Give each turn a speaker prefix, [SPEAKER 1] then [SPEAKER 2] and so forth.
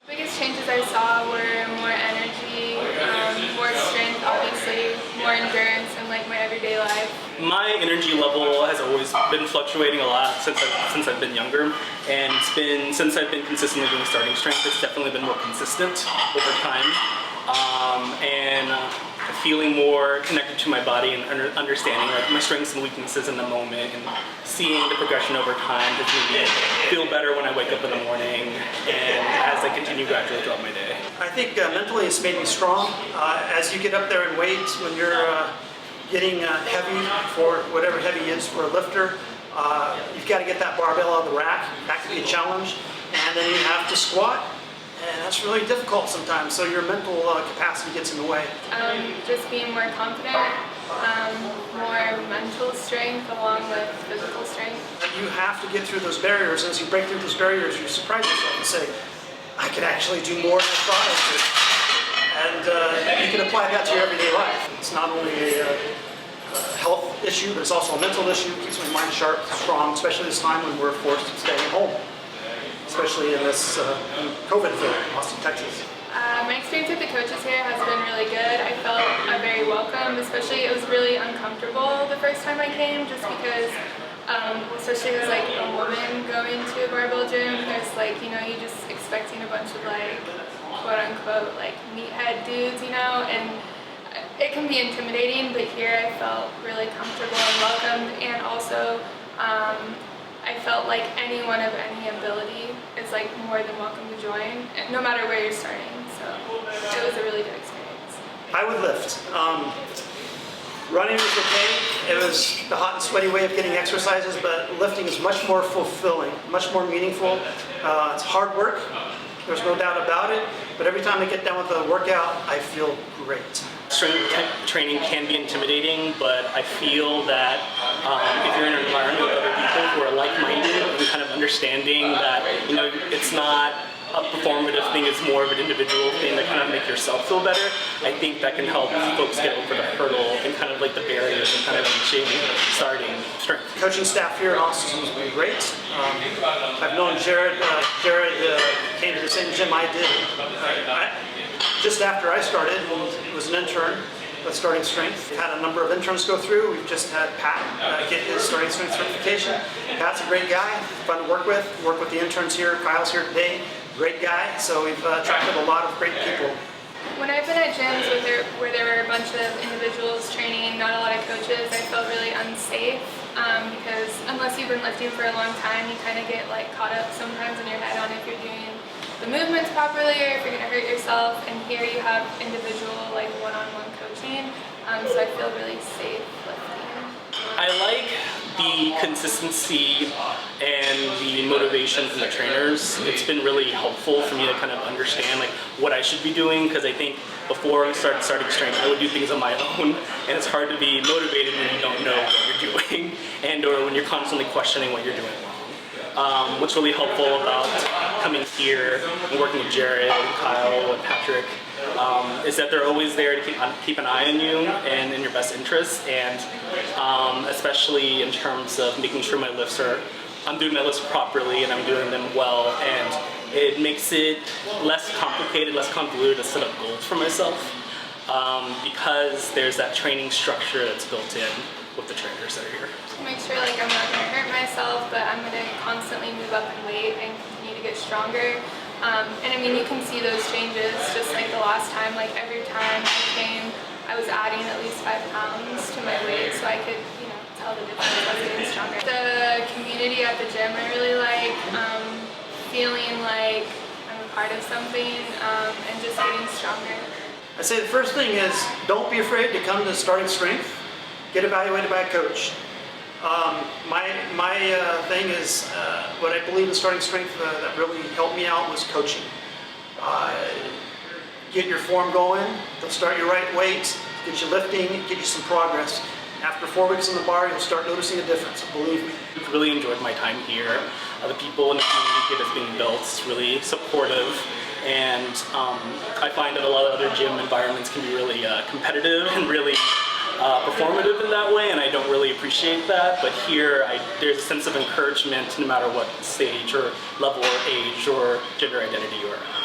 [SPEAKER 1] The biggest changes I saw were more energy, more strength, obviously, more endurance in like my everyday life.
[SPEAKER 2] My energy level has always been fluctuating a lot since I've been younger, and since I've been consistently doing starting strength, it's definitely been more consistent over time, and feeling more connected to my body and understanding like my strengths and weaknesses in the moment, and seeing the progression over time has made me feel better when I wake up in the morning and as I continue gradually throughout my day.
[SPEAKER 3] I think mentally it's made me strong. As you get up there in weight, when you're getting heavy for whatever heavy is for a lifter, you've got to get that barbell out of the rack. That can be a challenge. And then you have to squat, and that's really difficult sometimes. So your mental capacity gets in the way.
[SPEAKER 1] Just being more confident, more mental strength along with physical strength.
[SPEAKER 3] You have to get through those barriers. As you break through those barriers, you surprise yourself and say, I can actually do more than I thought I could. And you can apply that to your everyday life. It's not only a health issue, but it's also a mental issue. It keeps my mind sharp, strong, especially this time when we're forced to stay at home, especially in this COVID-filled Austin, Texas.
[SPEAKER 1] My experience with the coaches here has been really good. I felt very welcome, especially it was really uncomfortable the first time I came, just because, especially as like a woman going to a barbell gym, there's like, you know, you're just expecting a bunch of like, quote unquote, like meathead dudes, you know, and it can be intimidating, but here I felt really comfortable and welcomed, and also I felt like anyone of any ability is like more than welcome to join, no matter where you're starting. So it was a really good experience.
[SPEAKER 3] I would lift. Running was okay. It was the hot and sweaty way of getting exercises, but lifting is much more fulfilling, much more meaningful. It's hard work. There's no doubt about it. But every time I get done with the workout, I feel great.
[SPEAKER 2] Strength training can be intimidating, but I feel that if you're in an environment with other people who are like-minded and kind of understanding that, you know, it's not a performative thing, it's more of an individual thing to kind of make yourself feel better, I think that can help folks get over the hurdle and kind of like the barriers and kind of reaching starting strength.
[SPEAKER 3] Coaching staff here in Austin has been great. I've known Jared. Jared came to the same gym I did. Just after I started, he was an intern with starting strength. Had a number of interns go through. We've just had Pat get his starting strength certification. Pat's a great guy, fun to work with. Work with the interns here. Kyle's here today, great guy. So we've attracted a lot of great people.
[SPEAKER 1] When I've been at gyms where there were a bunch of individuals training, not a lot of coaches, I felt really unsafe because unless you've been lifting for a long time, you kind of get like caught up sometimes in your head on if you're doing the movements properly or if you're going to hurt yourself. And here you have individual like one-on-one coaching, so I feel really safe lifting.
[SPEAKER 2] I like the consistency and the motivation from the trainers. It's been really helpful for me to kind of understand like what I should be doing, because I think before I started starting strength, I would do things on my own, and it's hard to be motivated when you don't know what you're doing and or when you're constantly questioning what you're doing wrong. What's really helpful about coming here and working with Jared and Kyle and Patrick is that they're always there to keep an eye on you and in your best interests, and especially in terms of making sure I'm doing my lifts properly and I'm doing them well, and it makes it less complicated, less convoluted to set up goals for myself because there's that training structure that's built in with the trainers that are here.
[SPEAKER 1] Make sure like I'm not going to hurt myself, but I'm going to constantly move up in weight and continue to get stronger. And I mean, you can see those changes just like the last time. Like every time I came, I was adding at least 5 pounds to my weight, so I could, you know, tell the difference I was getting stronger. The community at the gym I really like, feeling like I'm a part of something, and just getting stronger.
[SPEAKER 3] I say the first thing is don't be afraid to come to starting strength. Get evaluated by a coach. My thing is what I believe in starting strength that really helped me out was coaching. Get your form going, they'll start you right weight, get you lifting, get you some progress. After 4 weeks in the bar, you'll start noticing a difference, believe me.
[SPEAKER 2] I've really enjoyed my time here. The people in the community that's being built is really supportive, and I find that a lot of other gym environments can be really competitive and really performative in that way, and I don't really appreciate that. But here, there's a sense of encouragement no matter what stage or level or age or gender identity you're at.